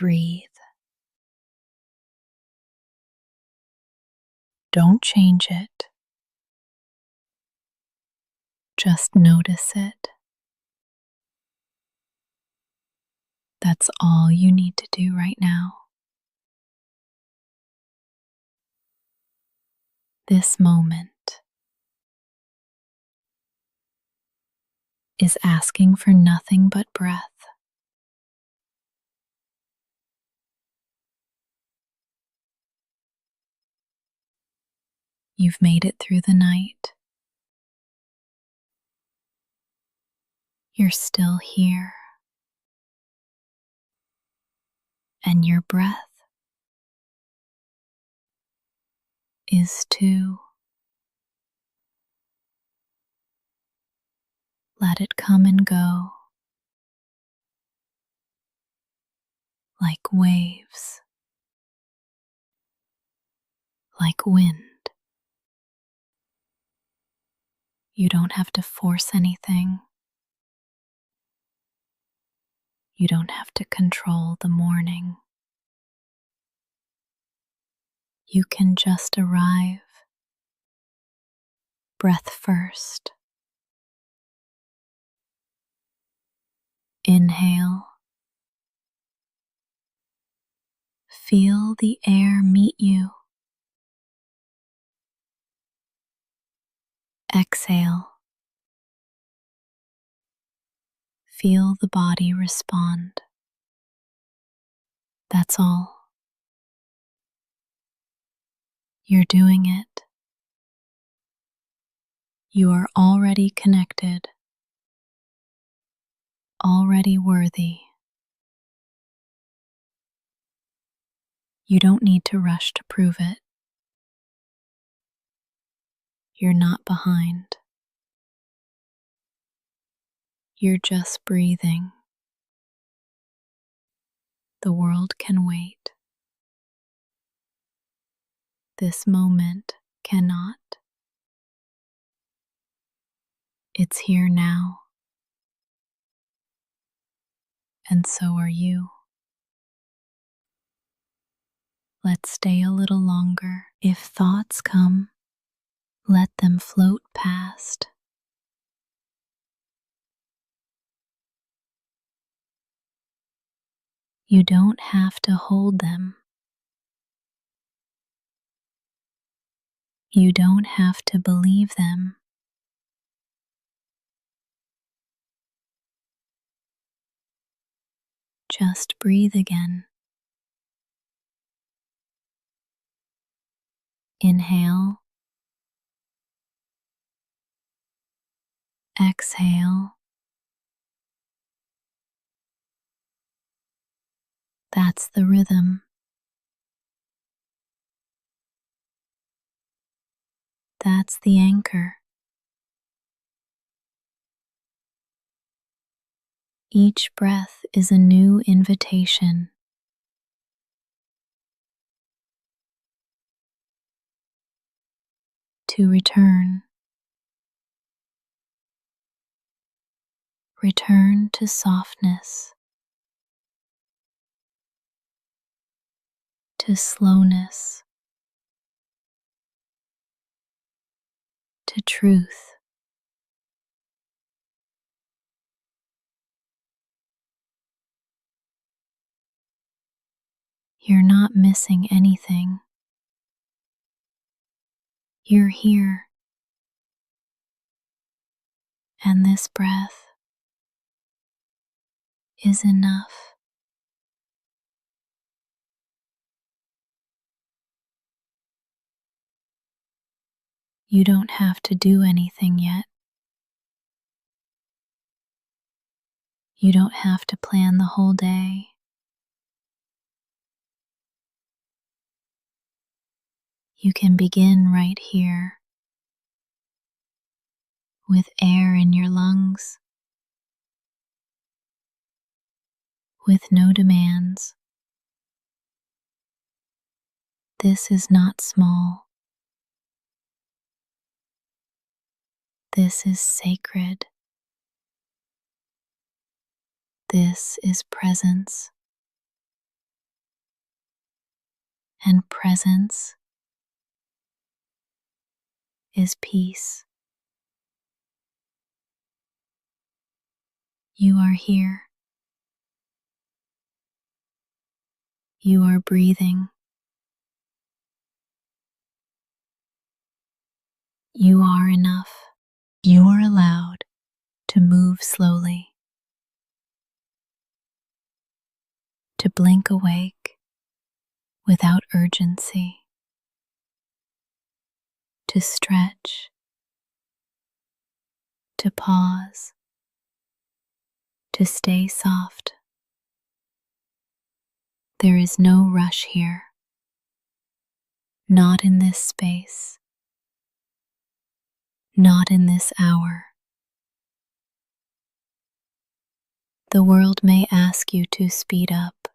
breathe. Don't change it. Just notice it. That's all you need to do right now. This moment is asking for nothing but breath. You've made it through the night. You're still here. And your breath is too. Let it come and go like waves, like wind. You don't have to force anything. You don't have to control the morning. You can just arrive. Breath first. Inhale. Feel the air meet you. Exhale. Feel the body respond. That's all. You're doing it. You are already connected, already worthy. You don't need to rush to prove it. You're not behind. You're just breathing. The world can wait. This moment cannot. It's here now. And so are you. Let's stay a little longer. If thoughts come, let them float past. You don't have to hold them. You don't have to believe them. Just breathe again. Inhale. Exhale. That's the rhythm. That's the anchor. Each breath is a new invitation. To return. Return to softness. To slowness. To truth. You're not missing anything. You're here. And this breath is enough. You don't have to do anything yet. You don't have to plan the whole day. You can begin right here, with air in your lungs, with no demands. This is not small. This is sacred. This is presence. and presence is peace. You are here. You are breathing. You are enough. You are allowed to move slowly, to blink awake without urgency, to stretch, to pause, to stay soft. There is no rush here, not in this space, not in this hour. The world may ask you to speed up,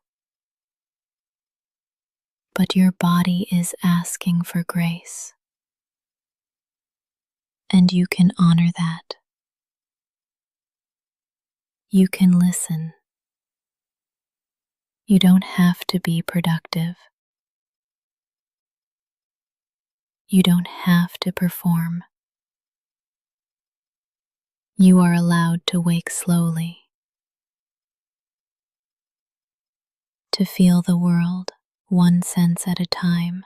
but your body is asking for grace, and you can honor that. You can listen. You don't have to be productive. You don't have to perform. You are allowed to wake slowly, to feel the world one sense at a time.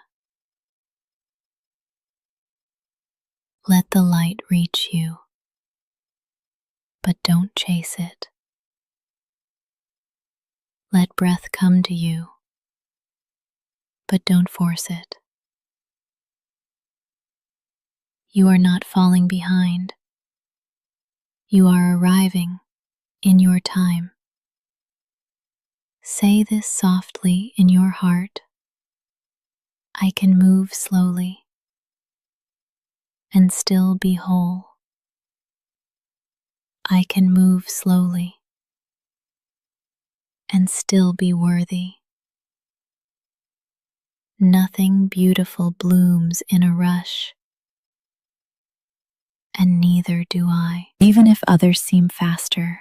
Let the light reach you, but don't chase it. Let breath come to you, but don't force it. You are not falling behind. You are arriving in your time. Say this softly in your heart. I can move slowly and still be whole. I can move slowly and still be worthy. Nothing beautiful blooms in a rush, and neither do I, even if others seem faster.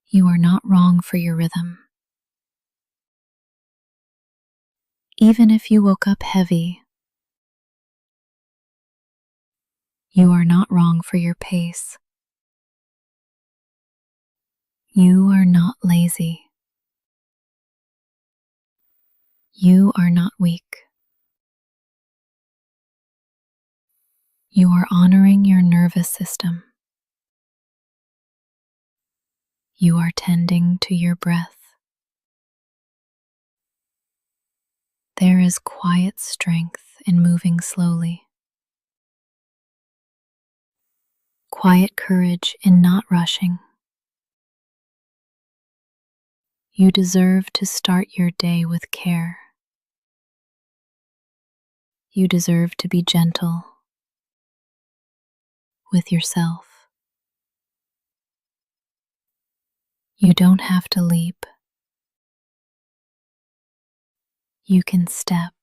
You are not wrong for your rhythm. Even if you woke up heavy, you are not wrong for your pace. You are not lazy. You are not weak. You are honoring your nervous system. You are tending to your breath. There is quiet strength in moving slowly. Quiet courage in not rushing. You deserve to start your day with care. You deserve to be gentle with yourself. You don't have to leap. You can step.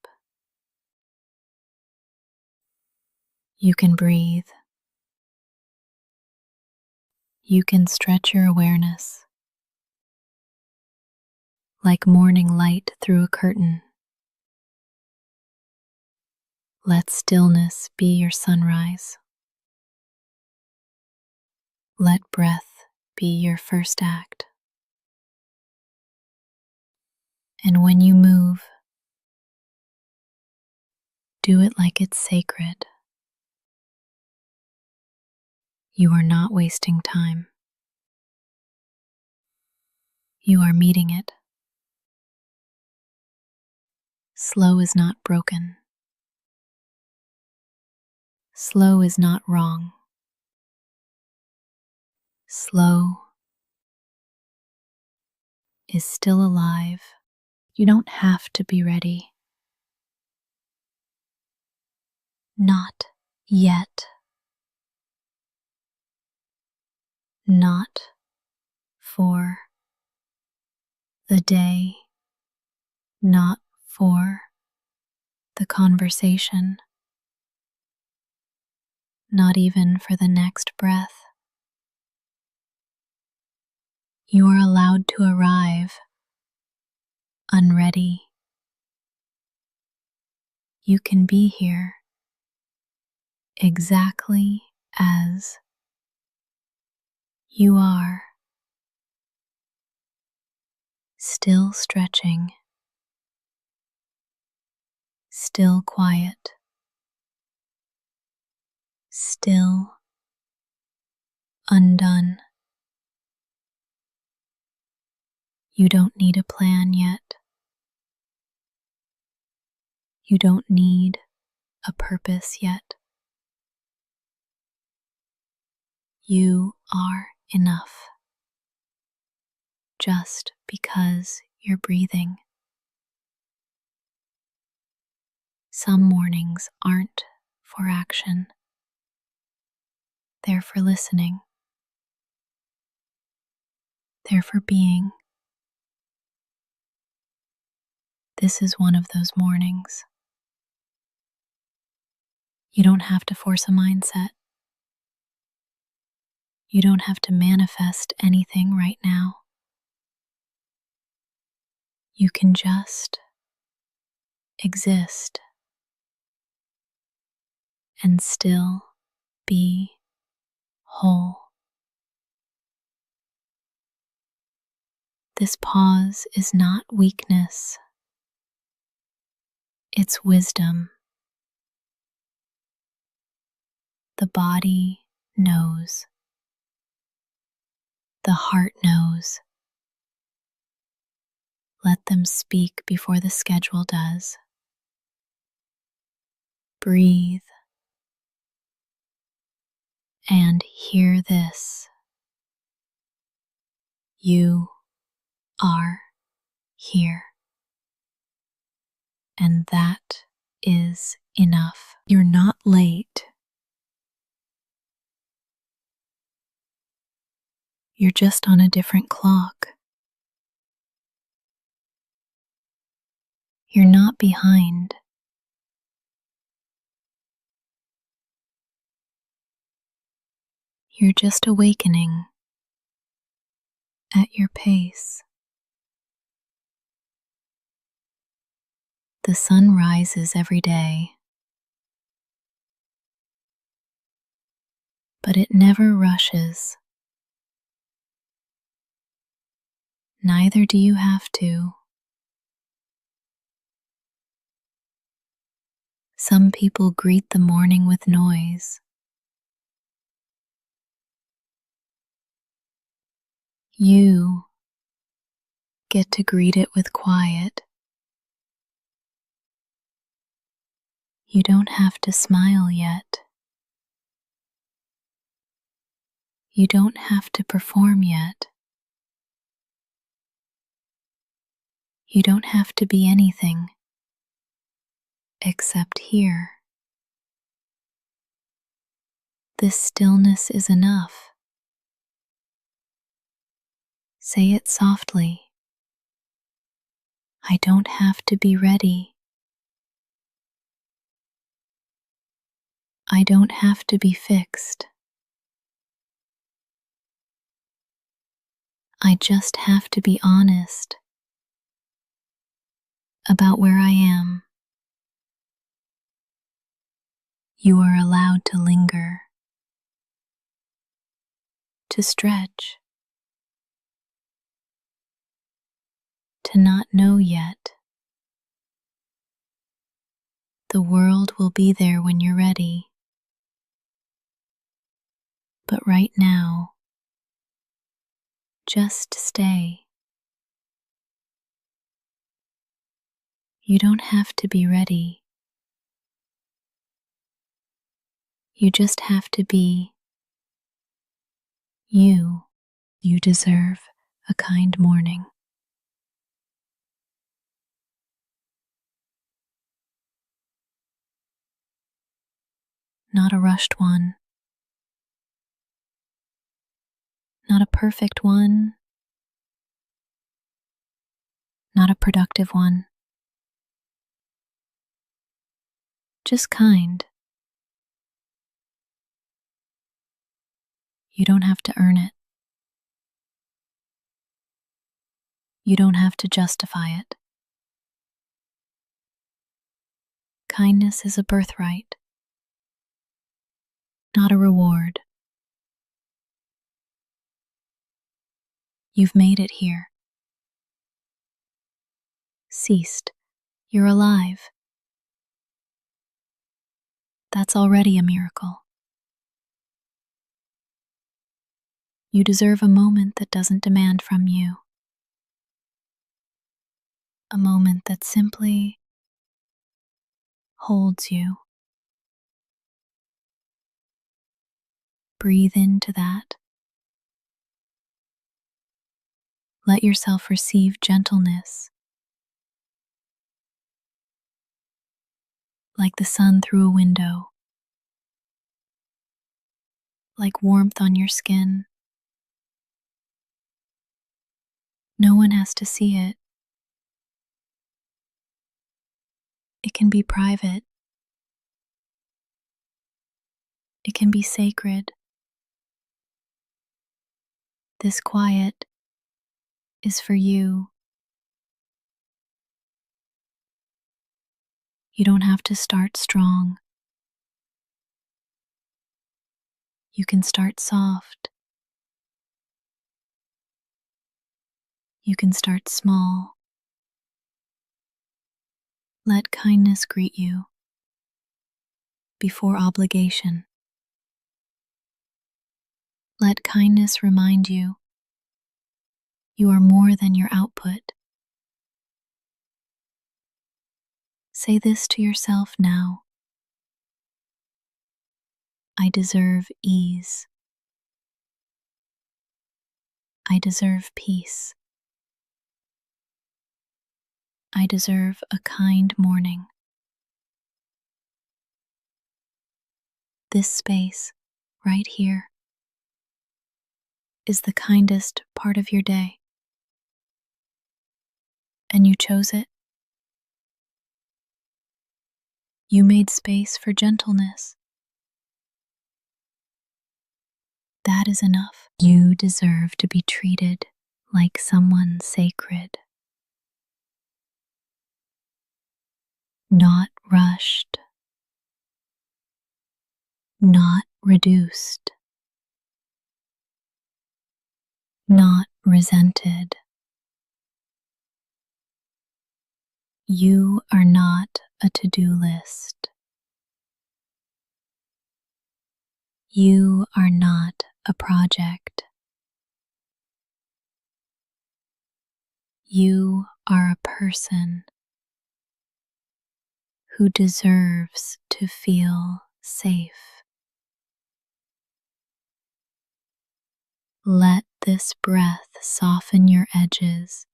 You can breathe. You can stretch your awareness like morning light through a curtain. Let stillness be your sunrise. Let breath be your first act. And when you move, do it like it's sacred. You are not wasting time. You are meeting it. Slow is not broken. Slow is not wrong. Slow is still alive. You don't have to be ready. Not yet. Not for the day. Not for the conversation. Not even for the next breath. You are allowed to arrive unready. You can be here exactly as you are, still stretching, still quiet, still undone. You don't need a plan yet. You don't need a purpose yet. You are enough just because you're breathing. Some mornings aren't for action, they're for listening, they're for being. This is one of those mornings. You don't have to force a mindset. You don't have to manifest anything right now. You can just exist and still be whole. This pause is not weakness, it's wisdom. The body knows. The heart knows. Let them speak before the schedule does. Breathe and hear this. You are here. And that is enough. You're not late. You're just on a different clock. You're not behind. You're just awakening at your pace. The sun rises every day, but it never rushes. Neither do you have to. Some people greet the morning with noise. You get to greet it with quiet. You don't have to smile yet. You don't have to perform yet. You don't have to be anything except here. This stillness is enough. Say it softly. I don't have to be ready. I don't have to be fixed. I just have to be honest about where I am. You are allowed to linger, to stretch, to not know yet. The world will be there when you're ready. But right now, just stay. You don't have to be ready. You just have to be you. You deserve a kind morning. Not a rushed one. Not a perfect one. Not a productive one. Just kind. You don't have to earn it. You don't have to justify it. Kindness is a birthright, not a reward. You've made it here. Ceased. You're alive. That's already a miracle. You deserve a moment that doesn't demand from you. A moment that simply holds you. Breathe into that. Let yourself receive gentleness, like the sun through a window, like warmth on your skin. No one has to see it. It can be private. It can be sacred. This quiet is for you. You don't have to start strong. You can start soft. You can start small. Let kindness greet you before obligation. Let kindness remind you you are more than your output. Say this to yourself now. I deserve ease. I deserve peace. I deserve a kind morning. This space, right here, is the kindest part of your day. And you chose it. You made space for gentleness. That is enough. You deserve to be treated like someone sacred. Not rushed. Not reduced. Not resented. You are not a to-do list. You are not a project. You are a person who deserves to feel safe. Let this breath soften your edges.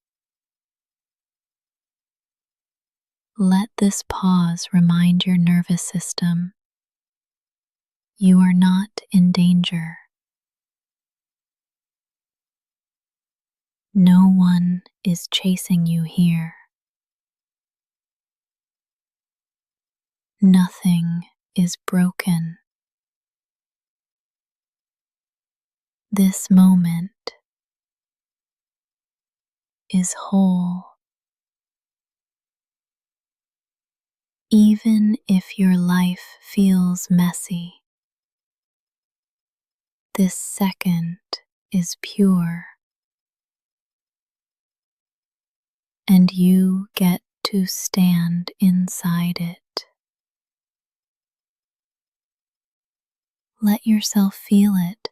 Let this pause remind your nervous system you are not in danger. No one is chasing you here. Nothing is broken. This moment is whole. Even if your life feels messy, this second is pure. And you get to stand inside it. Let yourself feel it.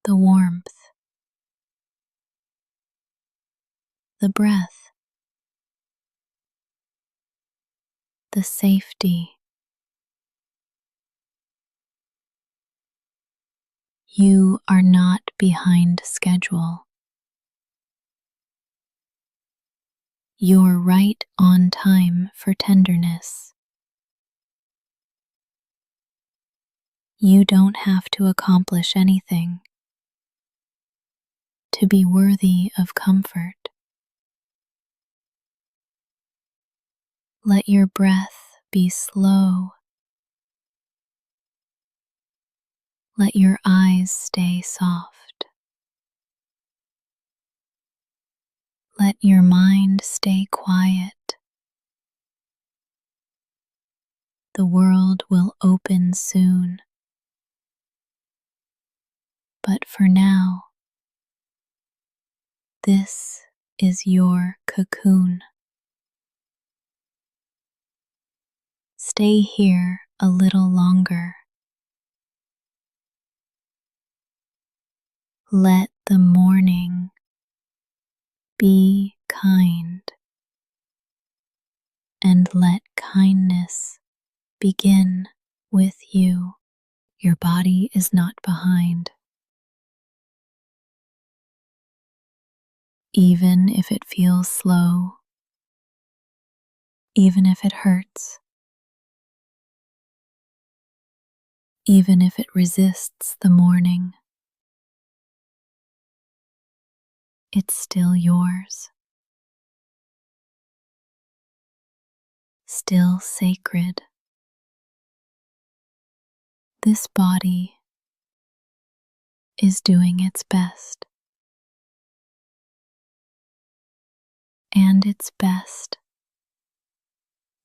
The warmth, the breath, the safety. You are not behind schedule. You're right on time for tenderness. You don't have to accomplish anything to be worthy of comfort. Let your breath be slow. Let your eyes stay soft. Let your mind stay quiet. the world will open soon. But for now, this is your cocoon. Stay here a little longer. Let the morning be kind, and let kindness begin with you. Your body is not behind. Even if it feels slow, even if it hurts, even if it resists the morning, it's still yours, still sacred. This body is doing its best, and its best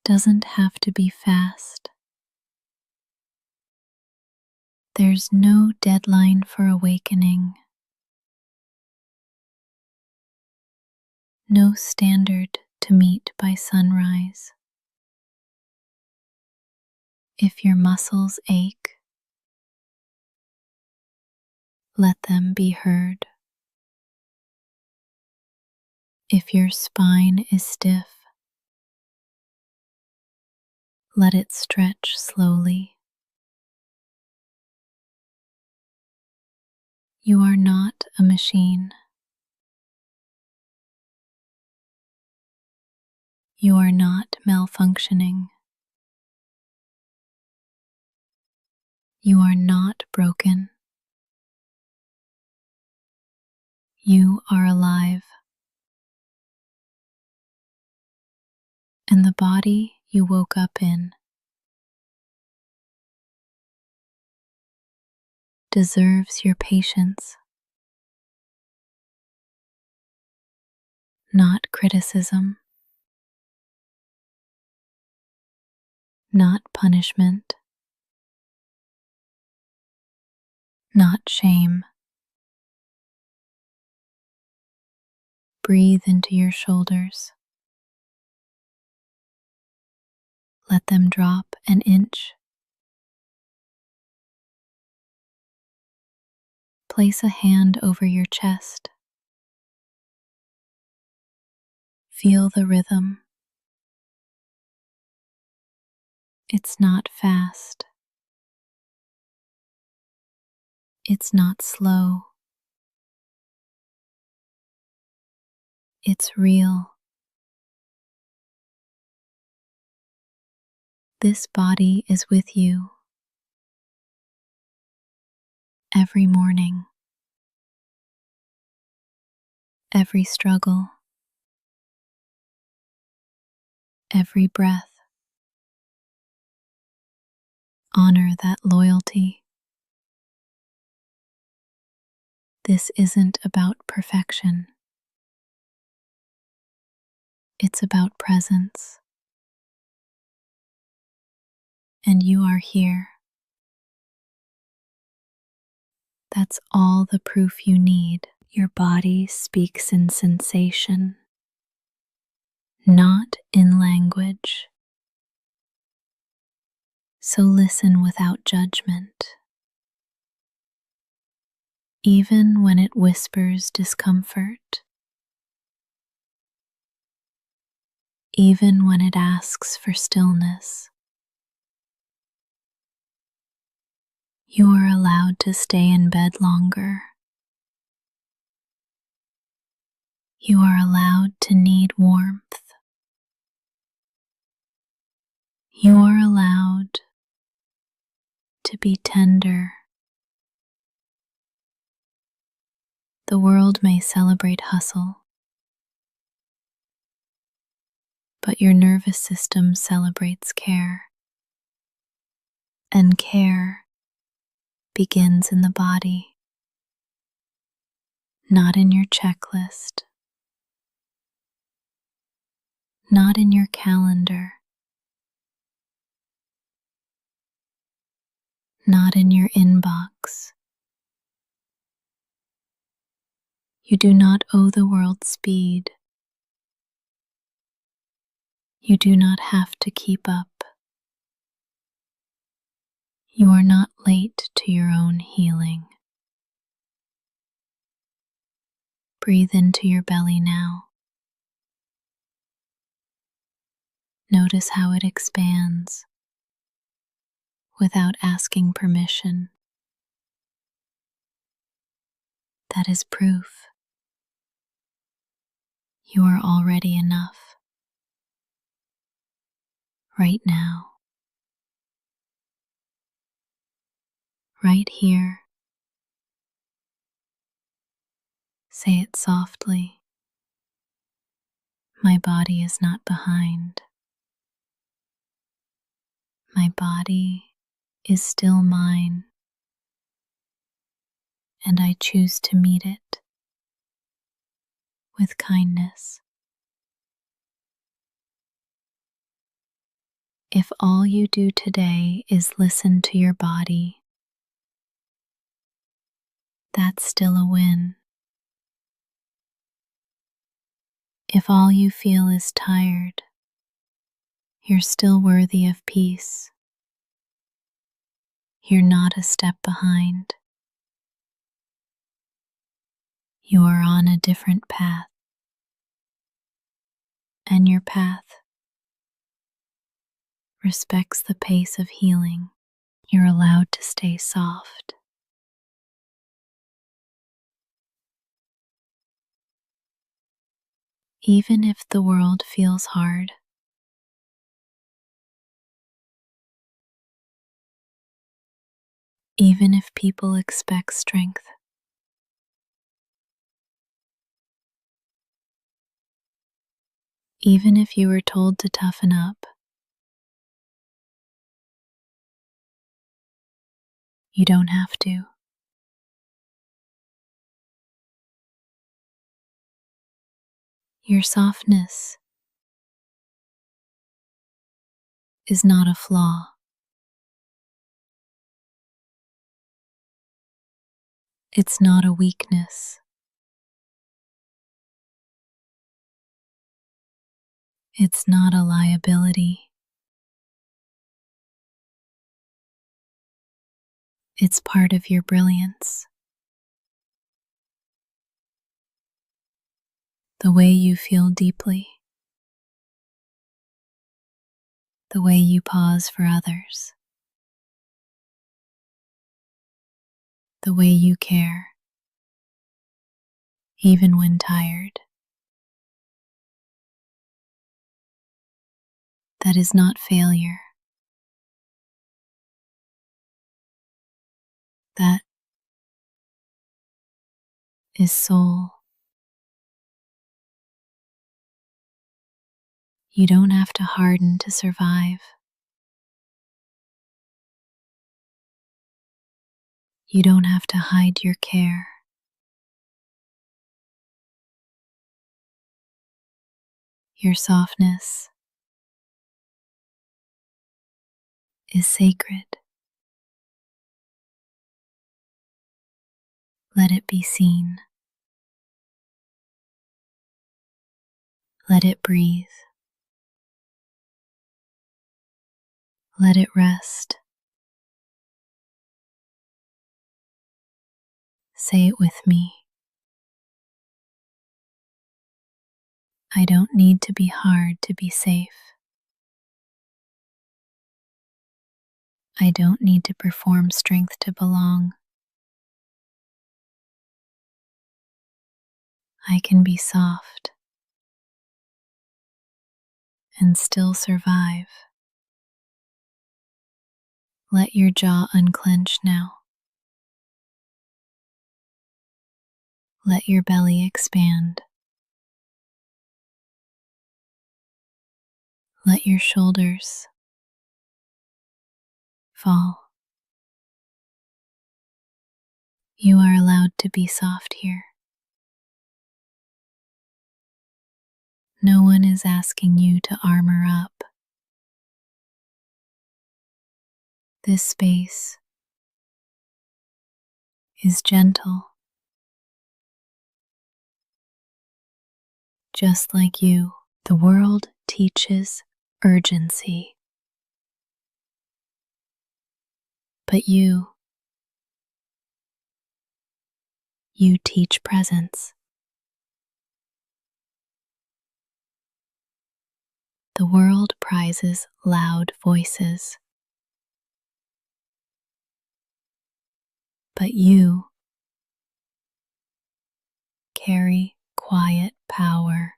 doesn't have to be fast. There's no deadline for awakening, no standard to meet by sunrise. If your muscles ache, let them be heard. If your spine is stiff, let it stretch slowly. You are not a machine. You are not malfunctioning. You are not broken. You are alive. And the body you woke up in deserves your patience, not criticism, not punishment, not shame. Breathe into your shoulders. Let them drop an inch. Place a hand over your chest. Feel the rhythm. It's not fast. It's not slow. It's real. This body is with you every morning, every struggle, every breath. Honor that loyalty. This isn't about perfection. It's about presence. And you are here. That's all the proof you need. Your body speaks in sensation, not in language. So listen without judgment. Even when it whispers discomfort, even when it asks for stillness, you are allowed to stay in bed longer. You are allowed to need warmth. You are allowed to be tender. The world may celebrate hustle, but your nervous system celebrates care. And care begins in the body, not in your checklist, not in your calendar, not in your inbox. You do not owe the world speed. You do not have to keep up. You are not late to your own healing. Breathe into your belly now. Notice how it expands without asking permission. That is proof you are already enough right now, right here. Say it softly. My body is not behind. My body is still mine, and I choose to meet it with kindness. If all you do today is listen to your body, that's still a win. If all you feel is tired, you're still worthy of peace. You're not a step behind. You are on a different path, and your path respects the pace of healing. You're allowed to stay soft. Even if the world feels hard, even if people expect strength, even if you were told to toughen up, you don't have to. Your softness is not a flaw. It's not a weakness. It's not a liability. It's part of your brilliance. The way you feel deeply, the way you pause for others, the way you care, even when tired. That is not failure. That is soul. You don't have to harden to survive. You don't have to hide your care. Your softness is sacred. Let it be seen. Let it breathe. Let it rest. Say it with me. I don't need to be hard to be safe. I don't need to perform strength to belong. I can be soft and still survive. Let your jaw unclench now. Let your belly expand. Let your shoulders fall. You are allowed to be soft here. No one is asking you to armor up. This space is gentle, just like you. The world teaches urgency, but you teach presence. The world prizes loud voices, but you carry quiet power.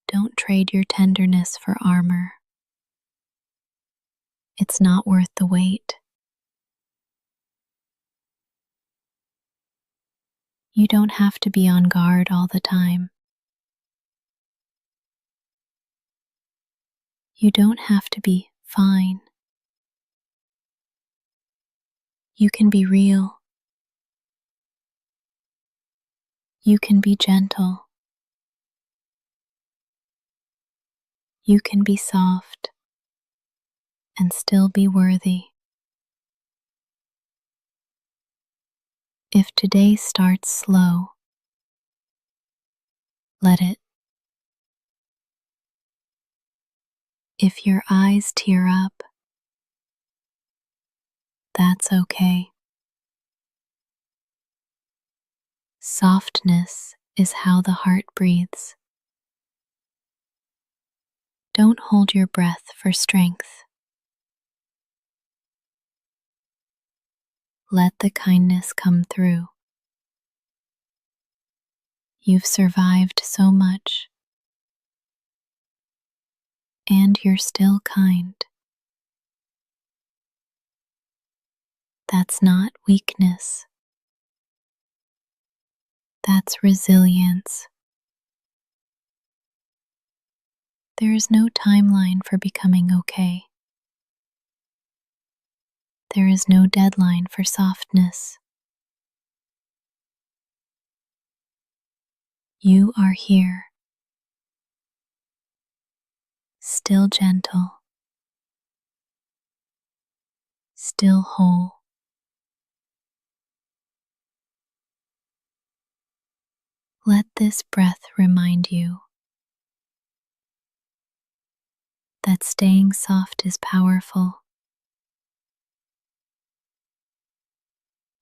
Don't trade your tenderness for armor. It's not worth the wait. You don't have to be on guard all the time. You don't have to be fine. You can be real. You can be gentle. You can be soft and still be worthy. If today starts slow, let it. If your eyes tear up, that's okay. Softness is how the heart breathes. Don't hold your breath for strength. Let the kindness come through. You've survived so much, and you're still kind. That's not weakness. That's resilience. There is no timeline for becoming okay. There is no deadline for softness. You are here, still gentle, still whole. Let this breath remind you that staying soft is powerful,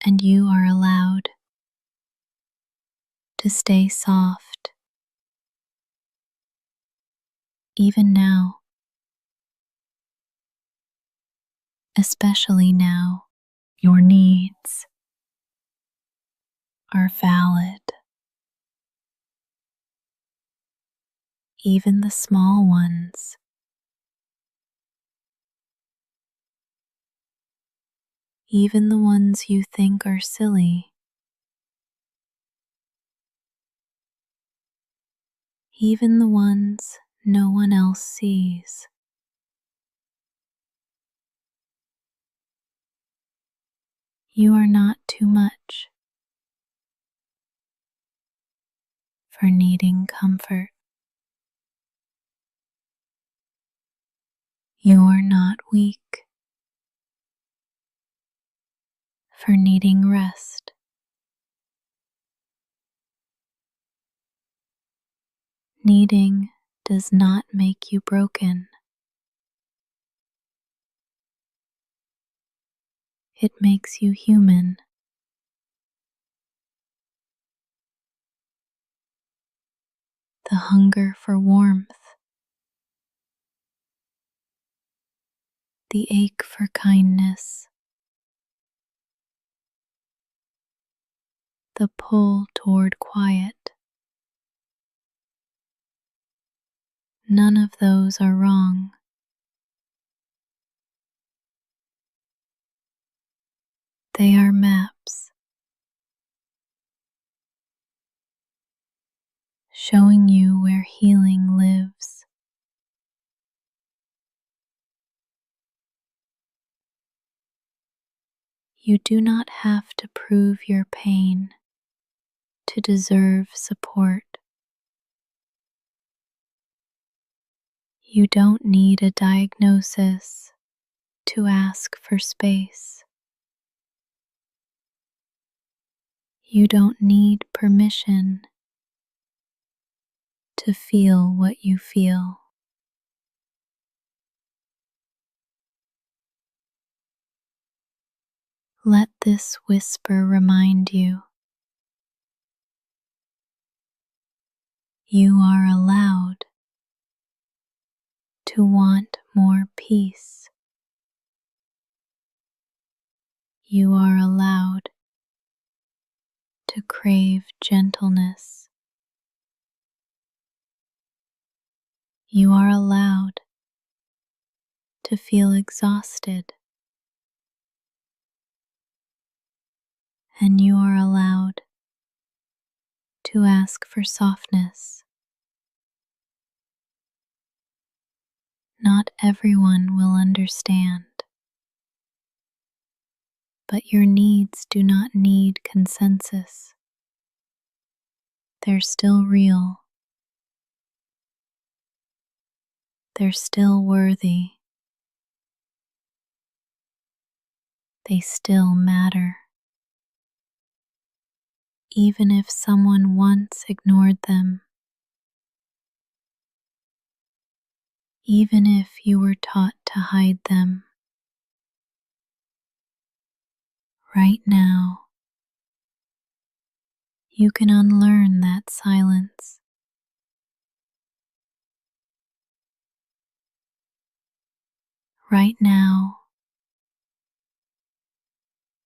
and you are allowed to stay soft even now, especially now. Your needs are valid, even the small ones. Even the ones you think are silly. Even the ones no one else sees. You are not too much for needing comfort. You are not weak for needing rest. Needing does not make you broken. It makes you human. The hunger for warmth, the ache for kindness, the pull toward quiet. None of those are wrong. They are maps showing you where healing lives. You do not have to prove your pain to deserve support. You don't need a diagnosis to ask for space. You don't need permission to feel what you feel. Let this whisper remind you you are allowed to want more peace. You are allowed to crave gentleness. You are allowed to feel exhausted. And you are allowed to ask for softness. Not everyone will understand, but your needs do not need consensus. They're still real. They're still worthy. They still matter. Even if someone once ignored them, even if you were taught to hide them, right now, you can unlearn that silence. Right now,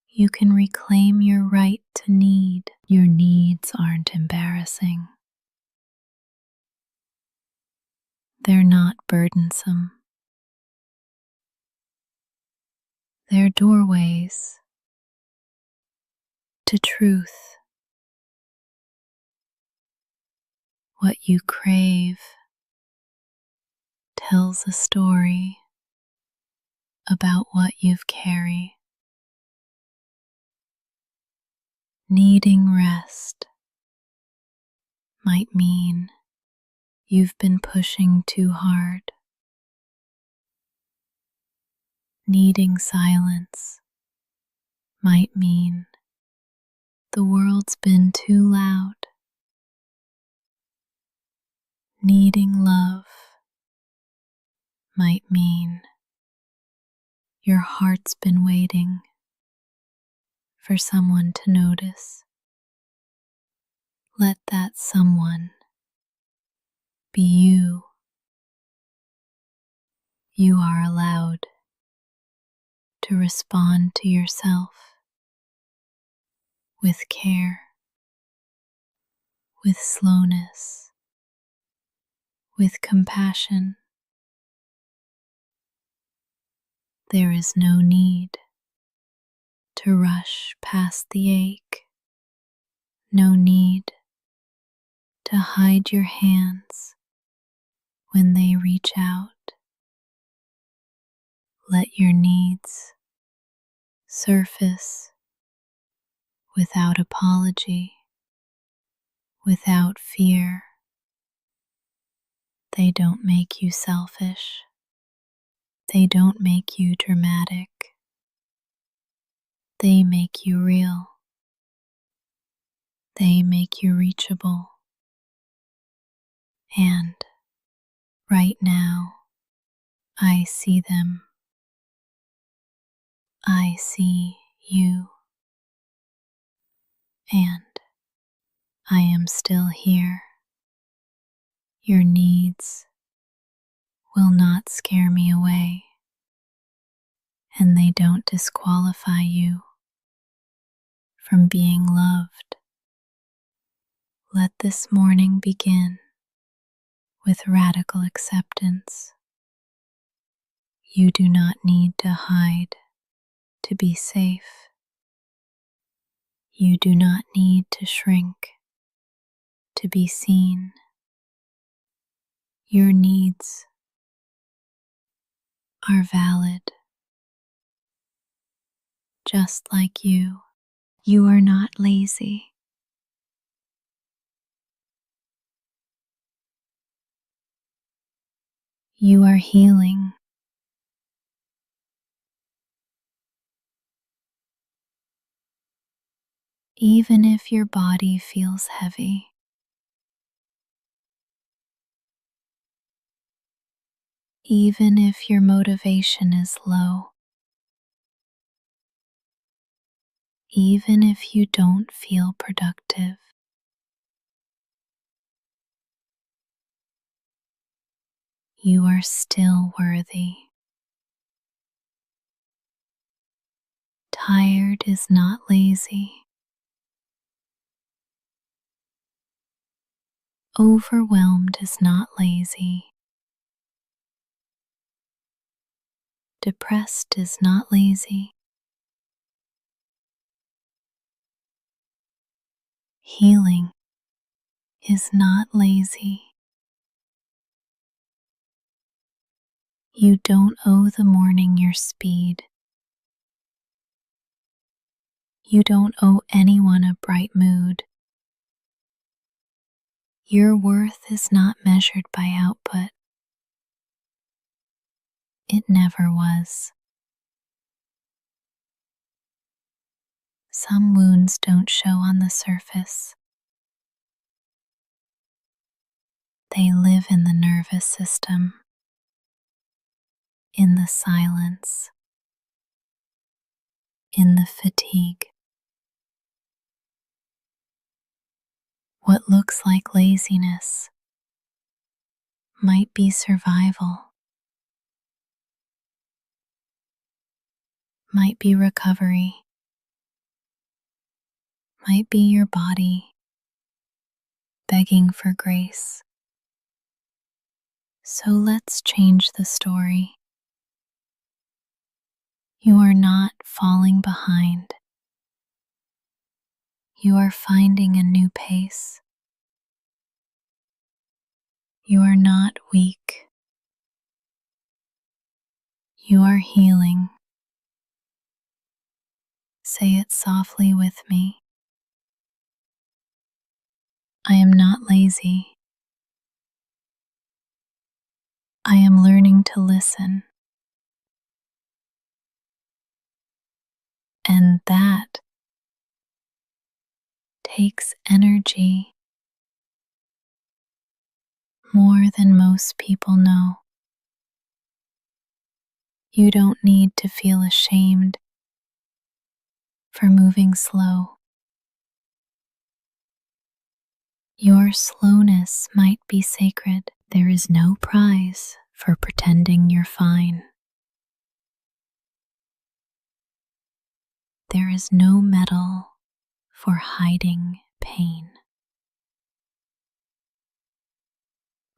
you can reclaim your right to need. Your needs aren't embarrassing. They're not burdensome. They're doorways to truth. What you crave tells a story about what you've carried. Needing rest might mean you've been pushing too hard. Needing silence might mean the world's been too loud. Needing love might mean your heart's been waiting for someone to notice. Let that someone be you. You are allowed to respond to yourself with care, with slowness, with compassion. There is no need to rush past the ache, no need to hide your hands when they reach out. Let your needs surface without apology, without fear. They don't make you selfish. They don't make you dramatic. They make you real. They make you reachable. And right now, I see them. I see you. And I am still here. Your needs will not scare me away, and they don't disqualify you from being loved. Let this morning begin with radical acceptance. You do not need to hide to be safe. You do not need to shrink to be seen. Your needs are valid, just like you. You are not lazy. You are healing. even if your body feels heavy. Even if your motivation is low. Even if you don't feel productive. You are still worthy. Tired is not lazy. Overwhelmed is not lazy. Depressed is not lazy. Healing is not lazy. You don't owe the morning your speed. You don't owe anyone a bright mood. Your worth is not measured by output. It never was. Some wounds don't show on the surface. They live in the nervous system, in the silence, in the fatigue. What looks like laziness might be survival, might be recovery, might be your body begging for grace. So let's change the story. You are not falling behind. You are finding a new pace. You are not weak. You are healing. Say it softly with me. I am not lazy. I am learning to listen. And that takes energy more than most people know. You don't need to feel ashamed for moving slow. Your slowness might be sacred. There is no prize for pretending you're fine. There is no medal for hiding pain.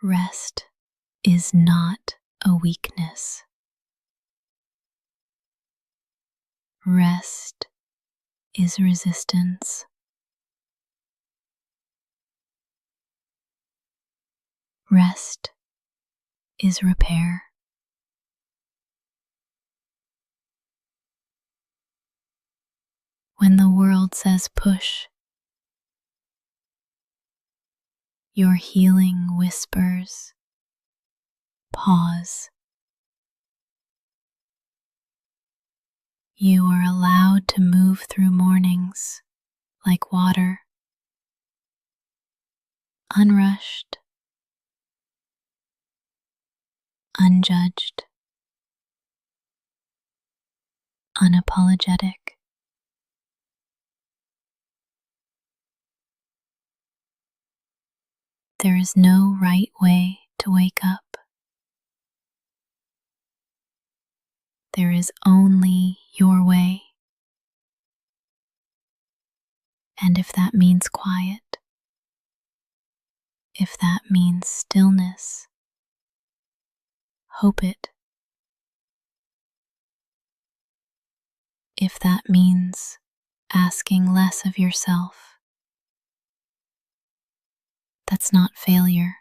Rest is not a weakness. Rest is resistance. Rest is repair. When the world says push, your healing whispers, pause. You are allowed to move through mornings like water, unrushed, unjudged, unapologetic. There is no right way to wake up. There is only your way. And if that means quiet, if that means stillness, hope it. If that means asking less of yourself, that's not failure.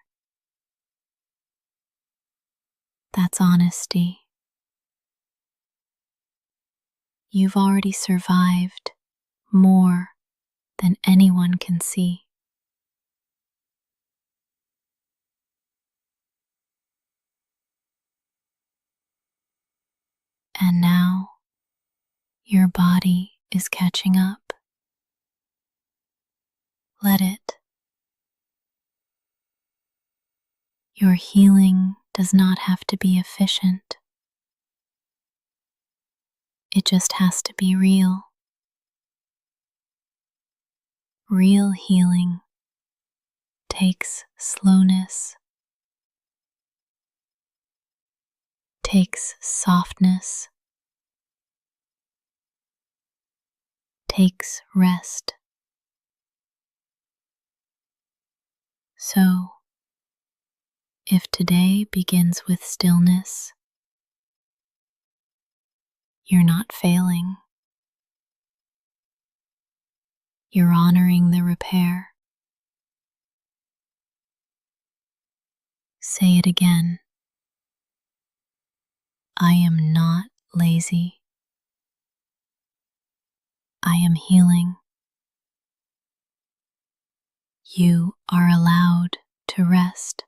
That's honesty. You've already survived more than anyone can see. And now your body is catching up. Let it. Your healing does not have to be efficient. It just has to be real. Real healing takes slowness, takes softness, takes rest. So, if today begins with stillness, you're not failing. You're honoring the repair. Say it again. I am not lazy. I am healing. You are allowed to rest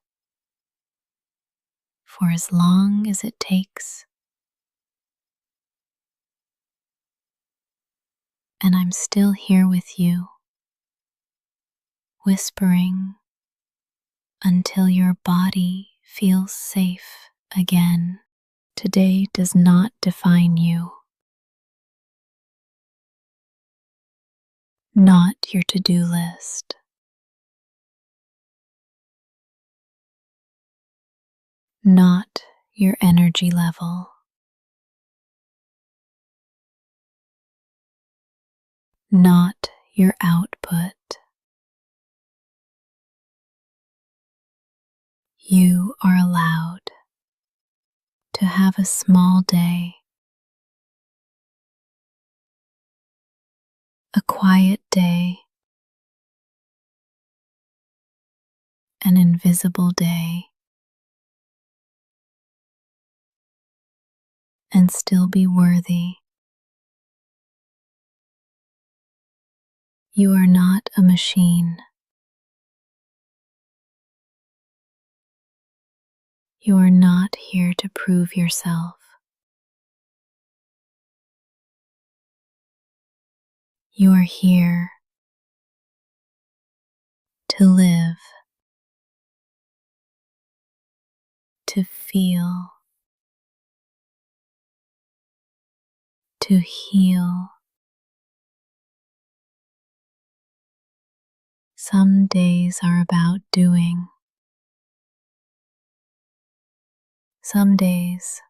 for as long as it takes. And I'm still here with you, whispering until your body feels safe again. Today does not define you, not your to-do list, not your energy level, not your output. You are allowed to have a small day, a quiet day, an invisible day, and still be worthy. You are not a machine. You are not here to prove yourself. You are here to live, to feel, to heal. Some days are about doing. Some days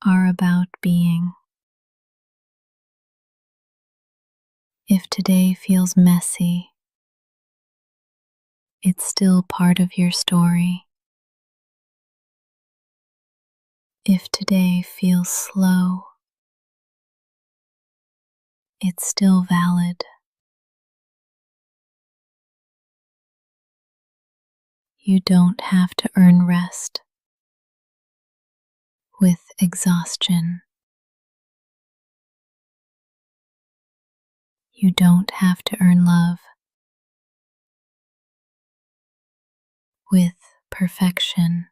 are about being. If today feels messy, it's still part of your story. If today feels slow, it's still valid. You don't have to earn rest with exhaustion. You don't have to earn love with perfection.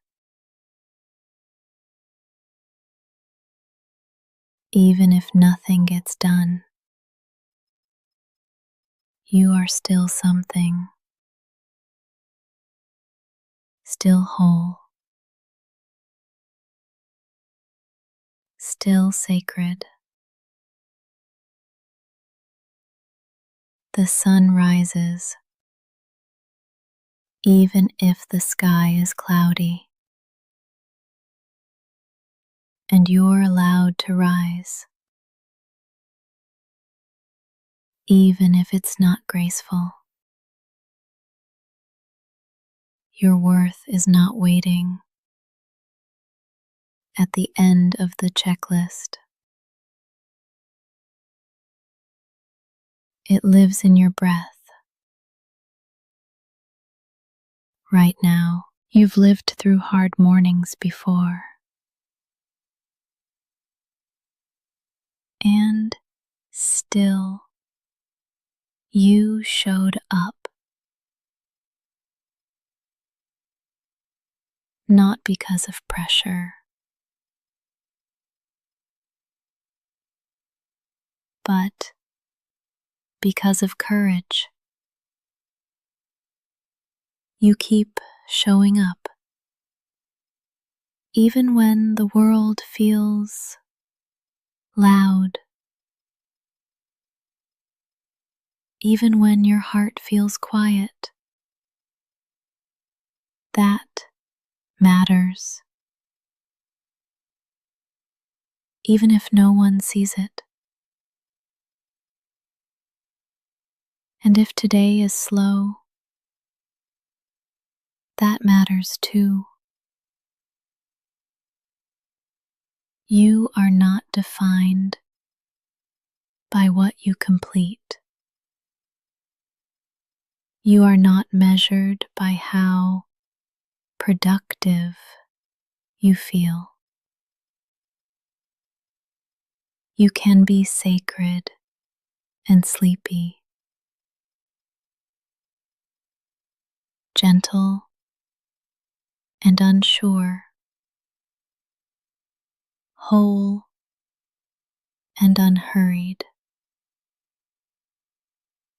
Even if nothing gets done, you are still something, still whole, still sacred. The sun rises, even if the sky is cloudy, and you're allowed to rise, even if it's not graceful. Your worth is not waiting at the end of the checklist. It lives in your breath. Right now, you've lived through hard mornings before. And still, you showed up. Not because of pressure, but because of courage. You keep showing up, even when the world feels loud, even when your heart feels quiet. That matters, even if no one sees it. And if today is slow, that matters too. You are not defined by what you complete. You are not measured by how productive you feel. You can be sacred and sleepy, gentle and unsure, whole and unhurried.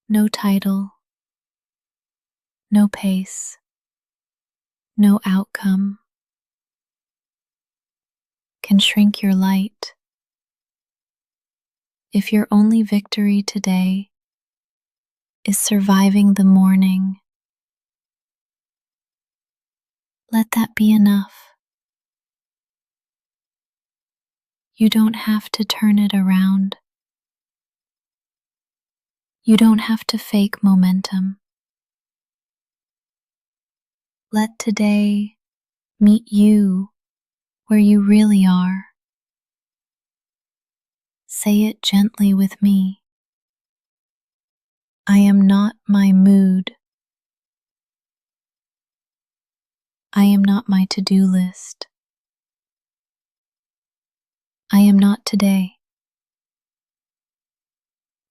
No title, no pace, no outcome can shrink your light. If your only victory today is surviving the morning, let that be enough. You don't have to turn it around. You don't have to fake momentum. Let today meet you where you really are. Say it gently with me. I am not my mood. I am not my to-do list. I am not today.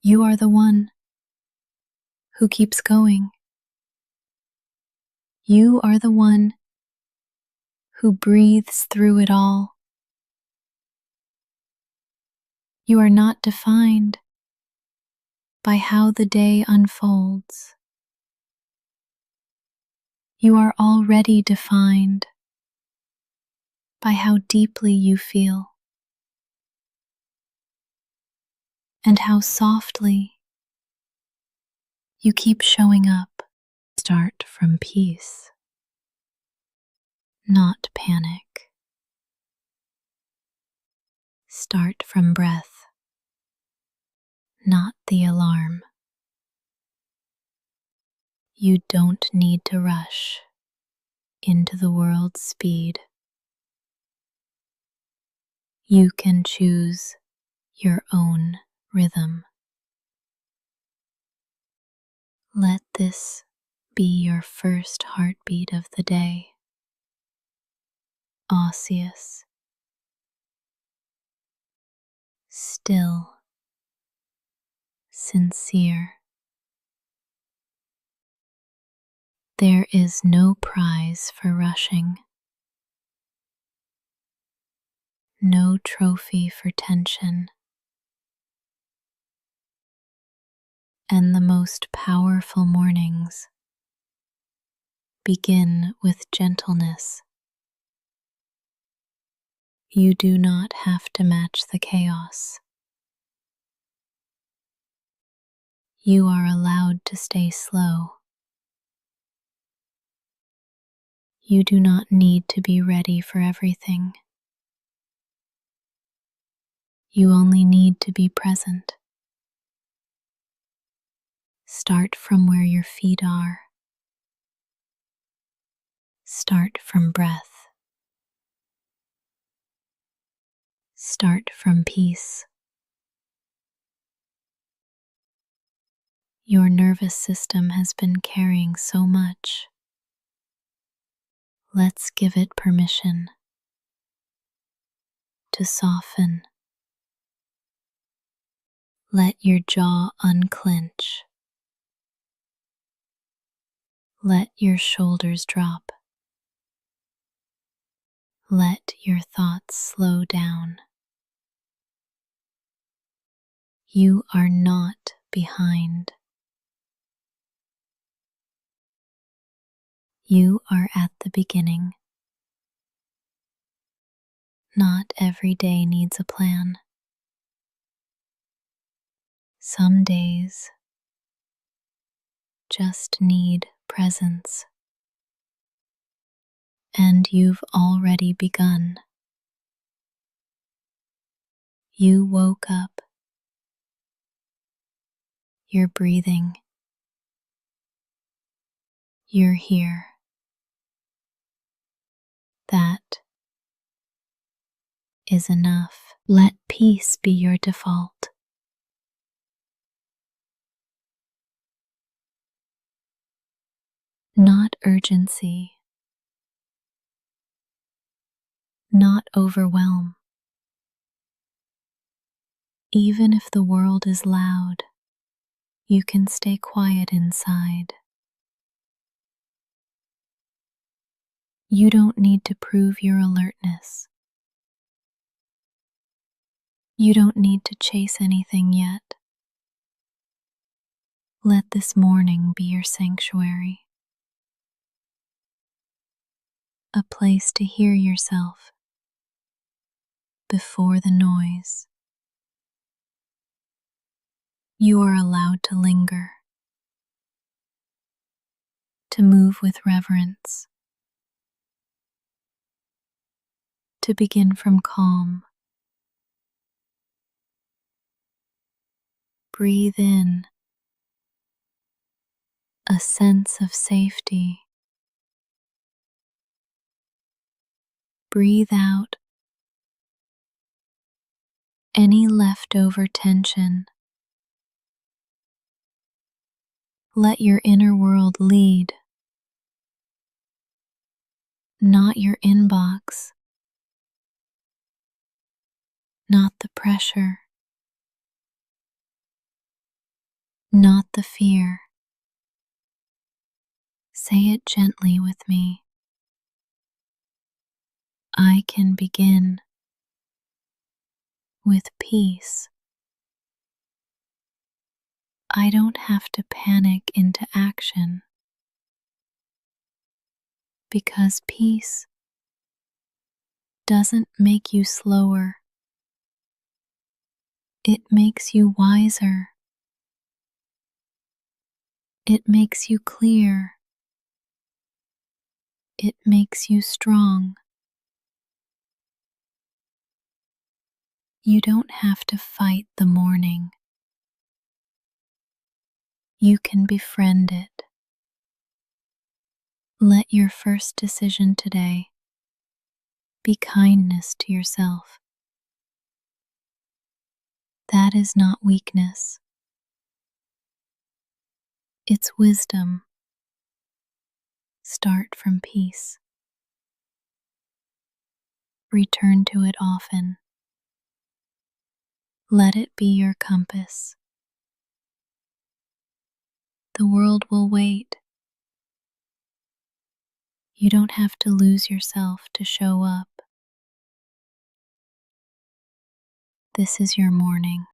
You are the one who keeps going. You are the one who breathes through it all. You are not defined by how the day unfolds. You are already defined by how deeply you feel and how softly you keep showing up. Start from peace, not panic. Start from breath, not the alarm. You don't need to rush into the world's speed. You can choose your own rhythm. Let this be your first heartbeat of the day. Osseous, still, sincere. There is no prize for rushing, no trophy for tension, and the most powerful mornings begin with gentleness. You do not have to match the chaos. You are allowed to stay slow. You do not need to be ready for everything. You only need to be present. Start from where your feet are. Start from breath. Start from peace. Your nervous system has been carrying so much. Let's give it permission to soften. Let your jaw unclench. Let your shoulders drop. Let your thoughts slow down. You are not behind. You are at the beginning. Not every day needs a plan. Some days just need presence. And you've already begun. You woke up. You're breathing. You're here. That is enough. Let peace be your default. Not urgency. Not overwhelm. Even if the world is loud, you can stay quiet inside. You don't need to prove your alertness. You don't need to chase anything yet. Let this morning be your sanctuary. A place to hear yourself before the noise. You are allowed to linger, to move with reverence, to begin from calm. Breathe in a sense of safety. Breathe out any leftover tension. Let your inner world lead, not your inbox, not the pressure, not the fear. Say it gently with me. I can begin with peace. I don't have to panic into action, because peace doesn't make you slower. It makes you wiser. It makes you clear. It makes you strong. You don't have to fight the morning. You can befriend it. Let your first decision today be kindness to yourself. That is not weakness. It's wisdom. Start from peace. Return to it often. Let it be your compass. The world will wait. You don't have to lose yourself to show up. This is your morning.